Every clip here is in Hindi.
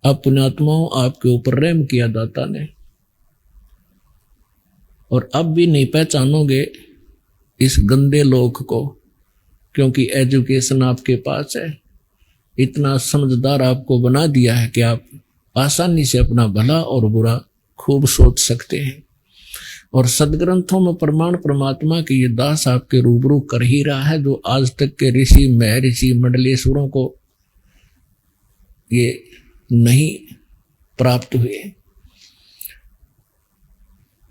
अब पुण्यात्माओं आपके ऊपर रहम किया दाता ने, और अब भी नहीं पहचानोगे इस गंदे लोक को, क्योंकि एजुकेशन आपके पास है, इतना समझदार आपको बना दिया है कि आप आसानी से अपना भला और बुरा खूब सोच सकते हैं। और सदग्रंथों में प्रमाण परमात्मा की ये दास आपके रूबरू कर ही रहा है, जो आज तक के ऋषि महर्षि मंडलेश्वरों को ये नहीं प्राप्त हुए।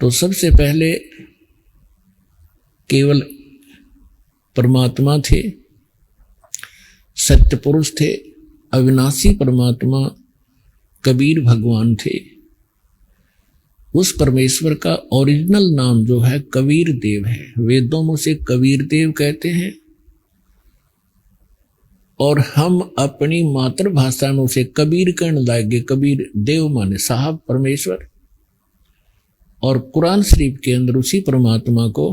तो सबसे पहले केवल परमात्मा थे, सत्य पुरुष थे, अविनाशी परमात्मा कबीर भगवान थे। उस परमेश्वर का ओरिजिनल नाम जो है कबीर देव है। वेदों में उसे कबीर देव कहते हैं, और हम अपनी मातृभाषा में उसे कबीर कहने लगे। कबीर देव माने साहब परमेश्वर, और कुरान शरीफ के अंदर उसी परमात्मा को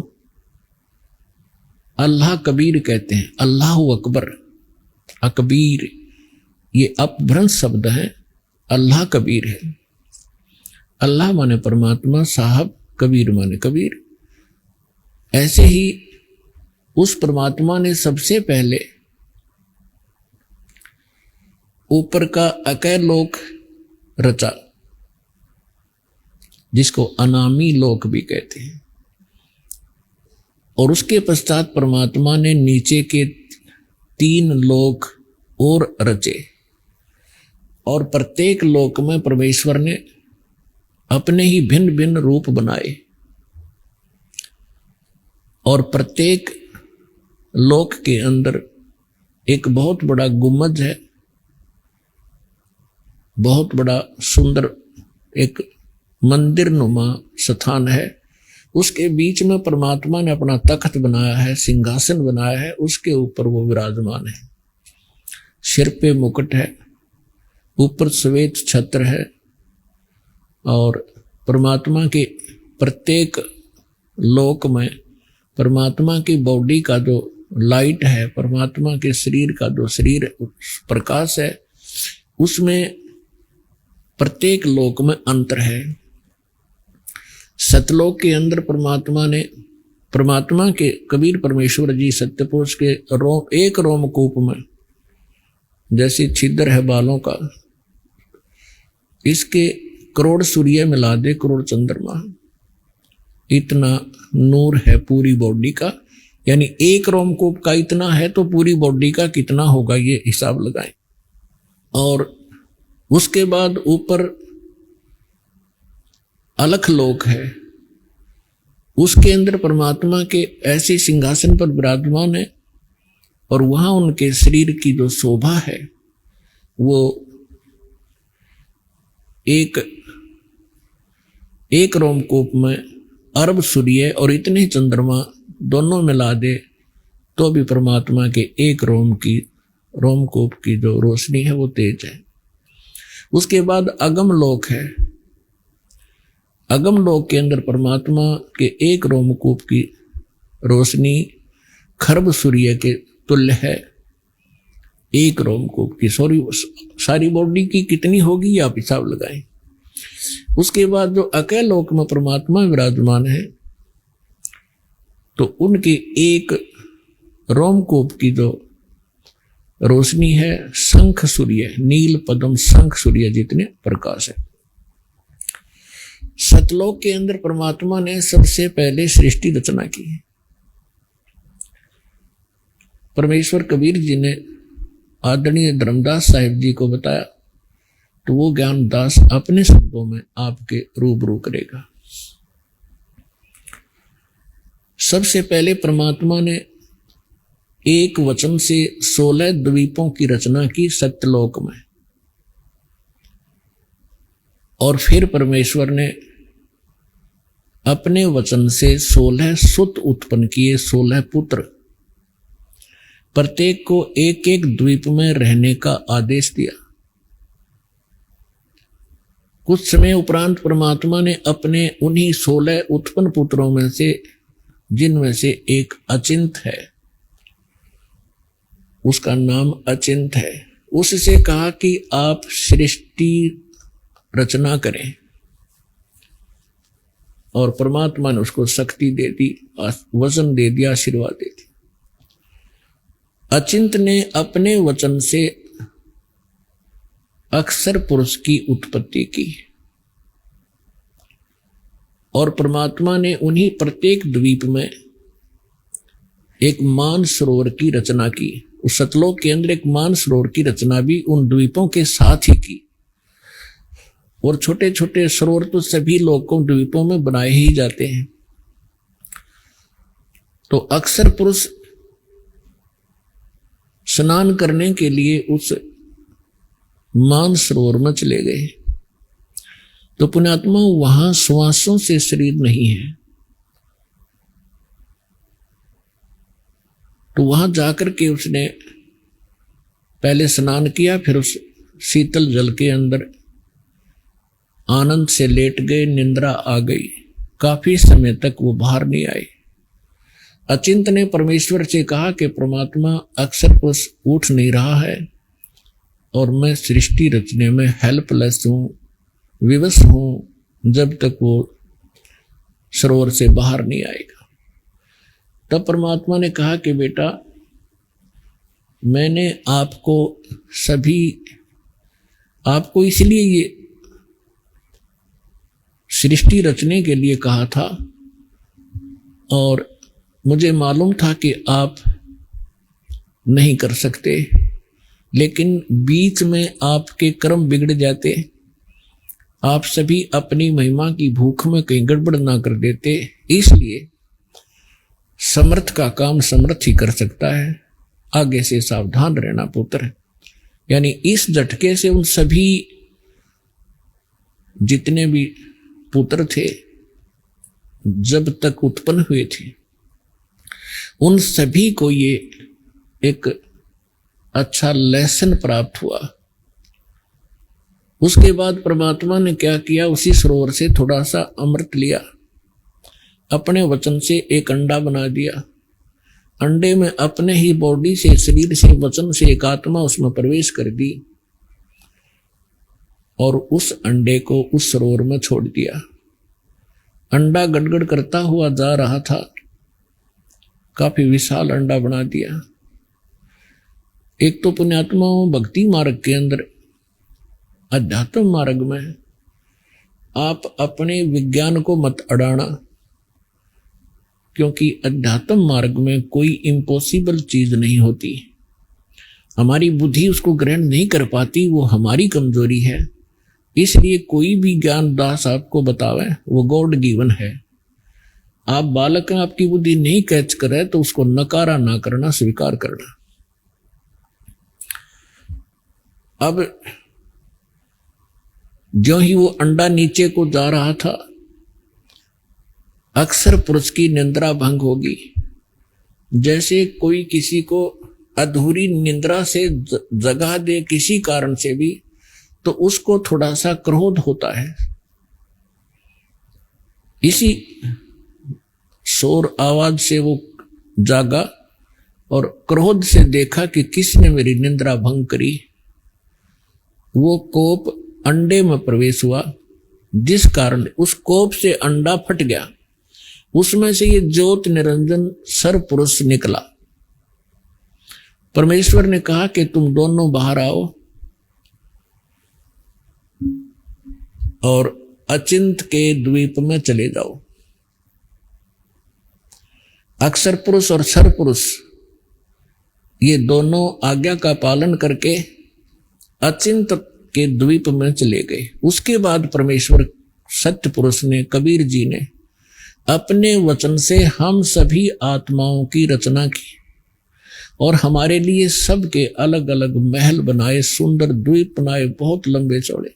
अल्लाह कबीर कहते हैं। अल्लाह अकबर, अकबीर ये अपभ्रंश शब्द है, अल्लाह कबीर है। अल्लाह माने परमात्मा, साहब कबीर माने कबीर। ऐसे ही उस परमात्मा ने सबसे पहले ऊपर का अकय लोक रचा, जिसको अनामी लोक भी कहते हैं, और उसके पश्चात परमात्मा ने नीचे के 3 लोक और रचे, और प्रत्येक लोक में परमेश्वर ने अपने ही भिन्न भिन्न रूप बनाए, और प्रत्येक लोक के अंदर एक बहुत बड़ा गुम्बद है, बहुत बड़ा सुंदर एक मंदिर नुमा स्थान है। उसके बीच में परमात्मा ने अपना तख्त बनाया है, सिंहासन बनाया है, उसके ऊपर वो विराजमान है। सिर पे मुकुट है, ऊपर श्वेत छत्र है, और परमात्मा के प्रत्येक लोक में परमात्मा की बॉडी का जो लाइट है, परमात्मा के शरीर का जो शरीर प्रकाश है, उसमें प्रत्येक लोक में अंतर है। सतलोक के अंदर परमात्मा के कबीर परमेश्वर जी सत्यपुरुष के एक रोमकूप में जैसे छिद्र है बालों का, इसके करोड़ सूर्य मिला दे, करोड़ चंद्रमा, इतना नूर है पूरी बॉडी का। यानी एक रोमकूप का इतना है तो पूरी बॉडी का कितना होगा, ये हिसाब लगाएं। और उसके बाद ऊपर अलख लोक है, उसके अंदर परमात्मा के ऐसे सिंहासन पर विराजमान है, और वहां उनके शरीर की जो शोभा है वो एक रोमकूप में अरब सूर्य और इतने चंद्रमा दोनों मिला दे तो भी परमात्मा के एक रोमकूप की जो रोशनी है वो तेज है। उसके बाद अगम लोक है। अगम लोक के अंदर परमात्मा के एक रोमकूप की रोशनी खरब सूर्य के तुल्य है। एक रोमकूप की सारी बॉडी की कितनी होगी आप हिसाब लगाएं। उसके बाद जो अकय लोक में परमात्मा विराजमान है तो उनके एक रोमकूप की जो रोशनी है शंख सूर्य, नील पद्म शंख सूर्य जितने प्रकाश है। सतलोक के अंदर परमात्मा ने सबसे पहले सृष्टि रचना की। परमेश्वर कबीर जी ने आदरणीय धर्मदास साहिब जी को बताया तो वो ज्ञानदास अपने शब्दों में आपके रूबरू करेगा। सबसे पहले परमात्मा ने एक वचन से 16 द्वीपों की रचना की सत्यलोक में, और फिर परमेश्वर ने अपने वचन से 16 सुत उत्पन्न किए, 16 पुत्र। प्रत्येक को एक एक द्वीप में रहने का आदेश दिया। कुछ समय उपरांत परमात्मा ने अपने उन्हीं 16 उत्पन्न पुत्रों में से, जिनमें से एक अचिंत है, उसका नाम अचिंत है, उससे कहा कि आप सृष्टि रचना करें, और परमात्मा ने उसको शक्ति दे दी, वचन दे दिया, आशीर्वाद दे दी। अचिंत ने अपने वचन से अक्षर पुरुष की उत्पत्ति की, और परमात्मा ने उन्हीं प्रत्येक द्वीप में एक मान सरोवर की रचना की। उस सतलोक के अंदर एक मान सरोवर की रचना भी उन द्वीपों के साथ ही की। और छोटे छोटे सरोवर तो सभी लोगों द्वीपों में बनाए ही जाते हैं। तो अक्षर पुरुष स्नान करने के लिए उस मान सरोवर में चले गए। तो पुण्यात्मा, वहां श्वासों से शरीर नहीं है, तो वहां जाकर के उसने पहले स्नान किया, फिर उस शीतल जल के अंदर आनंद से लेट गए, निंद्रा आ गई। काफी समय तक वो बाहर नहीं आए। अचिंत ने परमेश्वर से कहा कि परमात्मा, अक्षर पुरुष उठ नहीं रहा है और मैं सृष्टि रचने में हेल्पलेस हूं, विवश हूं, जब तक वो सरोवर से बाहर नहीं आएगा। तब परमात्मा ने कहा कि बेटा, मैंने आपको इसलिए ये सृष्टि रचने के लिए कहा था, और मुझे मालूम था कि आप नहीं कर सकते, लेकिन बीच में आपके कर्म बिगड़ जाते, आप सभी अपनी महिमा की भूख में कहीं गड़बड़ ना कर देते। इसलिए समर्थ का काम समर्थ ही कर सकता है, आगे से सावधान रहना पुत्र। यानी इस झटके से उन सभी जितने भी पुत्र थे जब तक उत्पन्न हुए थे, उन सभी को ये एक अच्छा लेसन प्राप्त हुआ। उसके बाद परमात्मा ने क्या किया, उसी सरोवर से थोड़ा सा अमृत लिया, अपने वचन से एक अंडा बना दिया। अंडे में अपने ही बॉडी से, शरीर से, वचन से एक आत्मा उसमें प्रवेश कर दी, और उस अंडे को उस सरोवर में छोड़ दिया। अंडा गड़गड़ करता हुआ जा रहा था, काफी विशाल अंडा बना दिया। एक तो पुण्यात्माओं, भक्ति मार्ग के अंदर, अध्यात्म मार्ग में आप अपने विज्ञान को मत अड़ाना, क्योंकि अध्यात्म मार्ग में कोई इम्पॉसिबल चीज नहीं होती। हमारी बुद्धि उसको ग्रहण नहीं कर पाती, वो हमारी कमजोरी है। इसलिए कोई भी ज्ञान दास आपको बतावे वो गॉड गिवन है। आप बालक हैं, आपकी बुद्धि नहीं कैच करे तो उसको नकारा ना करना, स्वीकार करना। अब जो ही वो अंडा नीचे को जा रहा था, अक्षर पुरुष की निंद्रा भंग होगी। जैसे कोई किसी को अधूरी निंद्रा से जगा दे किसी कारण से भी, तो उसको थोड़ा सा क्रोध होता है। इसी शोर आवाज से वो जागा और क्रोध से देखा कि किसने मेरी निंद्रा भंग करी। वो कोप अंडे में प्रवेश हुआ, जिस कारण उस कोप से अंडा फट गया। उसमें से ये ज्योत निरंजन सर पुरुष निकला। परमेश्वर ने कहा कि तुम दोनों बाहर आओ और अचिंत के द्वीप में चले जाओ। अक्षर पुरुष और सर पुरुष ये दोनों आज्ञा का पालन करके अचिंत के द्वीप में चले गए। उसके बाद परमेश्वर सत्य पुरुष ने, कबीर जी ने अपने वचन से हम सभी आत्माओं की रचना की और हमारे लिए सबके अलग अलग महल बनाए, सुंदर द्वीप बनाए, बहुत लंबे चौड़े,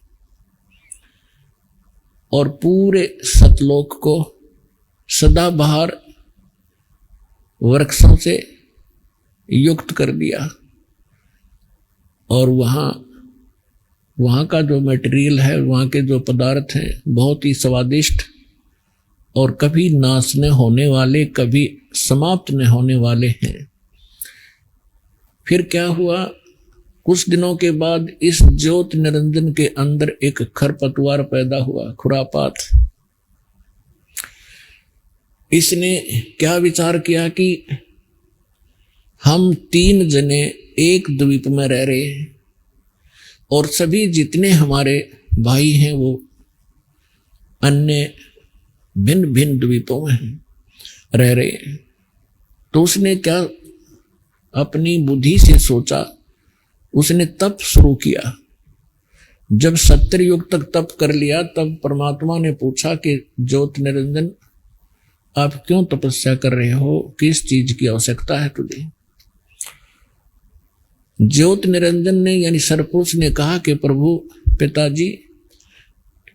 और पूरे सतलोक को सदाबहार वृक्षों से युक्त कर दिया। और वहाँ का जो मटेरियल है, वहाँ के जो पदार्थ हैं, बहुत ही स्वादिष्ट और कभी नाश न होने वाले, कभी समाप्त न होने वाले हैं। फिर क्या हुआ, कुछ दिनों के बाद इस ज्योत निरंजन के अंदर एक खरपतवार पैदा हुआ, खुरापात। इसने क्या विचार किया कि हम 3 जने एक द्वीप में रह रहे हैं और सभी जितने हमारे भाई हैं वो अन्य भिन्न भिन्न द्वीपों में रह रहे हैं। तो उसने क्या अपनी बुद्धि से सोचा, उसने तप शुरू किया। जब 70 युग तक तप कर लिया तब परमात्मा ने पूछा कि ज्योत निरंजन आप क्यों तपस्या कर रहे हो, किस चीज की आवश्यकता है तुझे। ज्योत निरंजन ने यानी सरपुरुष ने कहा कि प्रभु पिताजी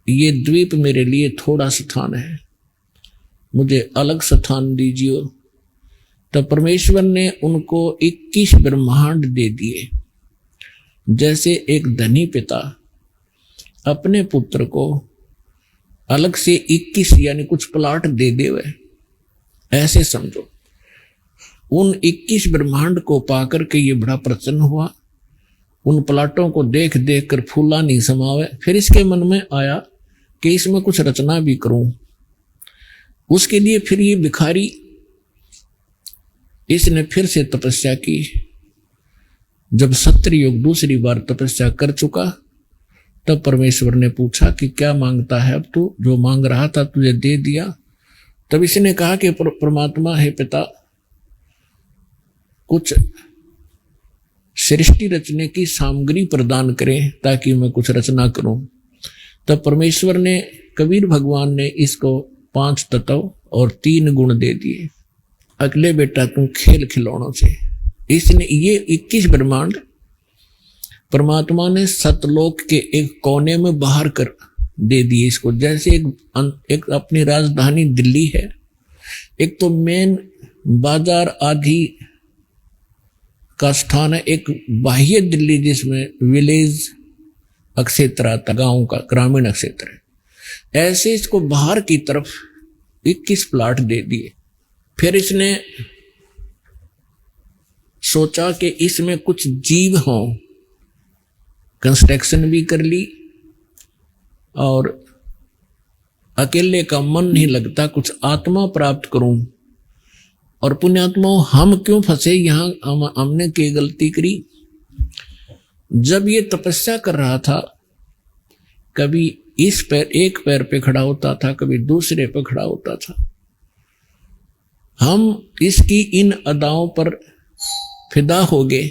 ये द्वीप मेरे लिए थोड़ा स्थान है, मुझे अलग स्थान दीजिए। तब परमेश्वर ने उनको 21 ब्रह्मांड दे दिए। जैसे एक धनी पिता अपने पुत्र को अलग से 21 यानी कुछ प्लाट दे देवे, ऐसे समझो। उन 21 ब्रह्मांड को पाकर के ये बड़ा प्रसन्न हुआ। उन प्लाटों को देख देख कर फूला नहीं समावे। फिर इसके मन में आया कि इसमें कुछ रचना भी करूं। उसके लिए फिर ये भिखारी, इसने फिर से तपस्या की। जब 70 युग दूसरी बार तपस्या कर चुका तब परमेश्वर ने पूछा कि क्या मांगता है अब तू, जो मांग रहा था तुझे दे दिया। तब इसने कहा कि परमात्मा है पिता, कुछ सृष्टि रचने की सामग्री प्रदान करें ताकि मैं कुछ रचना करूं। तब परमेश्वर ने, कबीर भगवान ने इसको 5 तत्व और 3 गुण दे दिए। अगले बेटा तुम खेल खिलौनों से। इसने ये 21 ब्रह्मांड परमात्मा ने सतलोक के एक कोने में बाहर कर दे दिए इसको। जैसे एक अपनी राजधानी दिल्ली है, एक तो मेन बाजार आदि का स्थान है, एक बाह्य दिल्ली जिसमें विलेज क्षेत्र आता, गांव का ग्रामीण क्षेत्र है। ऐसे इसको बाहर की तरफ 21 प्लाट दे दिए। फिर इसने सोचा कि इसमें कुछ जीव हों, कंस्ट्रक्शन भी कर ली और अकेले का मन नहीं लगता, कुछ आत्मा प्राप्त करूं। और पुण्यात्माओं, हम क्यों फंसे यहां, हमने क्या गलती करी। जब ये तपस्या कर रहा था, कभी इस पैर, एक पैर पे खड़ा होता था, कभी दूसरे पे खड़ा होता था। हम इसकी इन अदाओं पर फिदा हो गए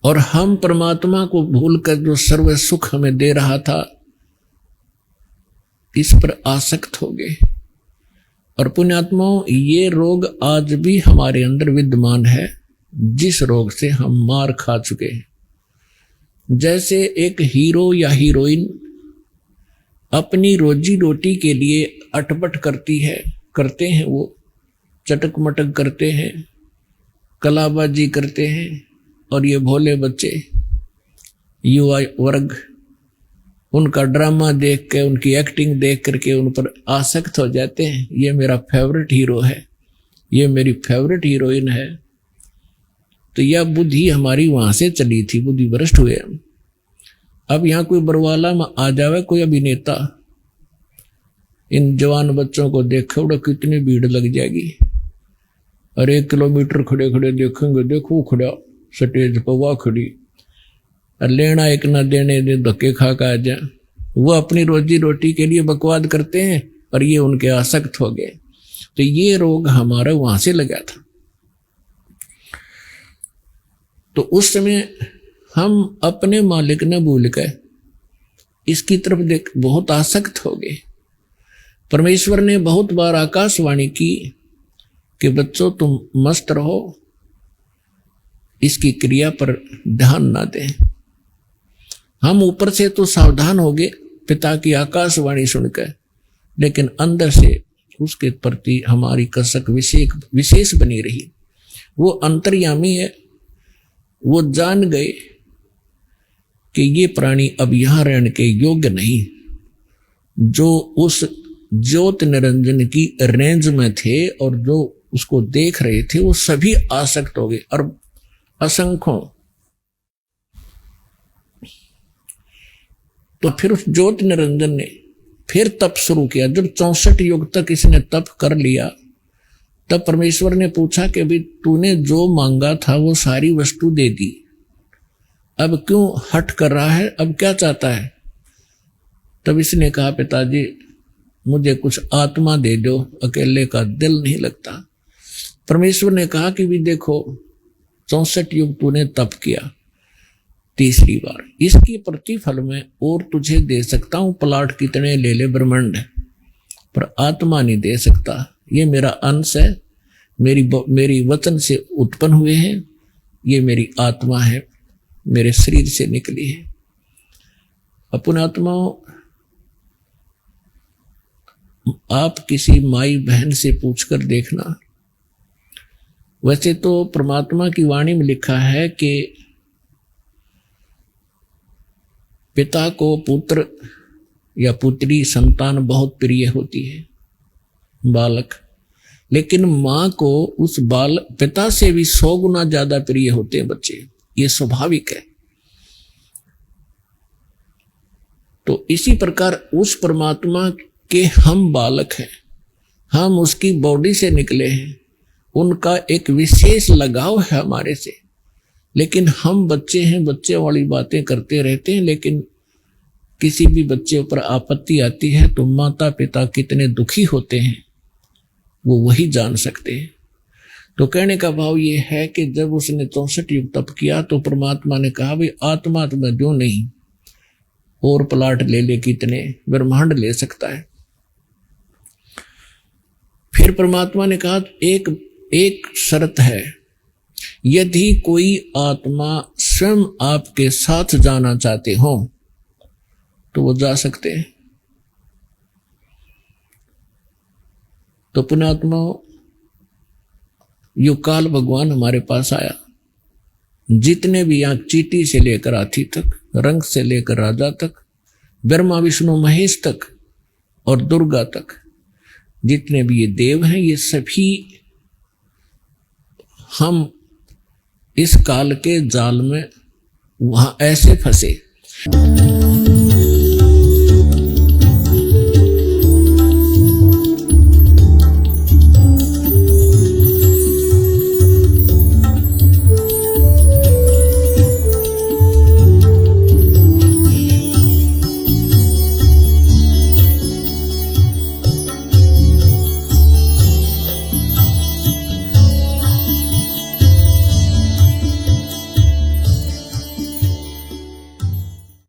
और हम परमात्मा को भूलकर जो सर्व सुख हमें दे रहा था इस पर आसक्त हो गए। और पुण्यात्माओं, ये रोग आज भी हमारे अंदर विद्यमान है, जिस रोग से हम मार खा चुके हैं। जैसे एक हीरो या हीरोइन अपनी रोजी रोटी के लिए अटपट करते हैं, वो चटक मटक करते हैं, कलाबाजी करते हैं, और ये भोले बच्चे, युवा वर्ग उनका ड्रामा देख के, उनकी एक्टिंग देख करके उन पर आसक्त हो जाते हैं। ये मेरा फेवरेट हीरो है, ये मेरी फेवरेट हीरोइन है। तो यह बुद्धि हमारी वहां से चली थी, बुद्धि भ्रष्ट हुए हम। अब यहाँ कोई बरवाला में आ जावे कोई अभिनेता, इन जवान बच्चों को देखे उड़ा कितनी भीड़ लग जाएगी। और 1 किलोमीटर खड़े खड़े देखेंगे, देखो खड़ा स्टेज पर वह खड़ी, और लेना एक ना देने दे, धक्के खा का आ जाए। वो अपनी रोजी रोटी के लिए बकवाद करते हैं और ये उनके आसक्त हो गए। तो ये रोग हमारा वहां से लगा था। तो उस समय हम अपने मालिक ने भूल गए, इसकी तरफ देख बहुत आसक्त हो गए। परमेश्वर ने बहुत बार आकाशवाणी की कि बच्चों तुम मस्त रहो, इसकी क्रिया पर ध्यान ना दें। हम ऊपर से तो सावधान हो गए पिता की आकाशवाणी सुनकर, लेकिन अंदर से उसके प्रति हमारी कसक विशेष बनी रही। वो अंतर्यामी है, वो जान गए कि ये प्राणी अब यहां रहने के योग्य नहीं। जो उस ज्योत निरंजन की रेंज में थे और जो उसको देख रहे थे, वो सभी आसक्त हो गए। और असंख्यों। तो फिर उस ज्योति निरंजन ने फिर तप शुरू किया। जब 64 युग तक इसने तप कर लिया, तब परमेश्वर ने पूछा कि भाई तूने जो मांगा था वो सारी वस्तु दे दी, अब क्यों हट कर रहा है, अब क्या चाहता है? तब इसने कहा पिताजी मुझे कुछ आत्मा दे दो, अकेले का दिल नहीं लगता। परमेश्वर ने कहा कि भी देखो 64 युग तूने तप किया, तीसरी बार इसकी प्रतिफल में और तुझे दे सकता हूं, प्लाट कितने ले ले ब्रह्मांड, पर आत्मा नहीं दे सकता। ये मेरा अंश है, मेरी वचन से उत्पन्न हुए हैं, ये मेरी आत्मा है, मेरे शरीर से निकली है। अपन आत्माओं, आप किसी माई बहन से पूछकर देखना। वैसे तो परमात्मा की वाणी में लिखा है कि पिता को पुत्र या पुत्री संतान बहुत प्रिय होती है, बालक, लेकिन मां को उस पिता से भी 100 गुना ज्यादा प्रिय होते हैं बच्चे, ये स्वाभाविक है। तो इसी प्रकार उस परमात्मा के हम बालक हैं, हम उसकी बॉडी से निकले हैं, उनका एक विशेष लगाव है हमारे से, लेकिन हम बच्चे हैं, बच्चे वाली बातें करते रहते हैं। लेकिन किसी भी बच्चे ऊपर आपत्ति आती है तो माता पिता कितने दुखी होते हैं वो वही जान सकते हैं। तो कहने का भाव ये है कि जब उसने 64 युग तप किया तो परमात्मा ने कहा भाई आत्मा तो मैं जो नहीं, और प्लाट ले ले, कितने ब्रह्मांड ले सकता है। फिर परमात्मा ने कहा एक शर्त है, यदि कोई आत्मा स्वयं आपके साथ जाना चाहते हो तो वो जा सकते हैं। तो पुण्यात्मा युगकाल भगवान हमारे पास आया, जितने भी यहां चीटी से लेकर हाथी तक, रंग से लेकर राजा तक, ब्रह्मा विष्णु महेश तक और दुर्गा तक, जितने भी ये देव हैं, ये सभी हम इस काल के जाल में वहां ऐसे फंसे।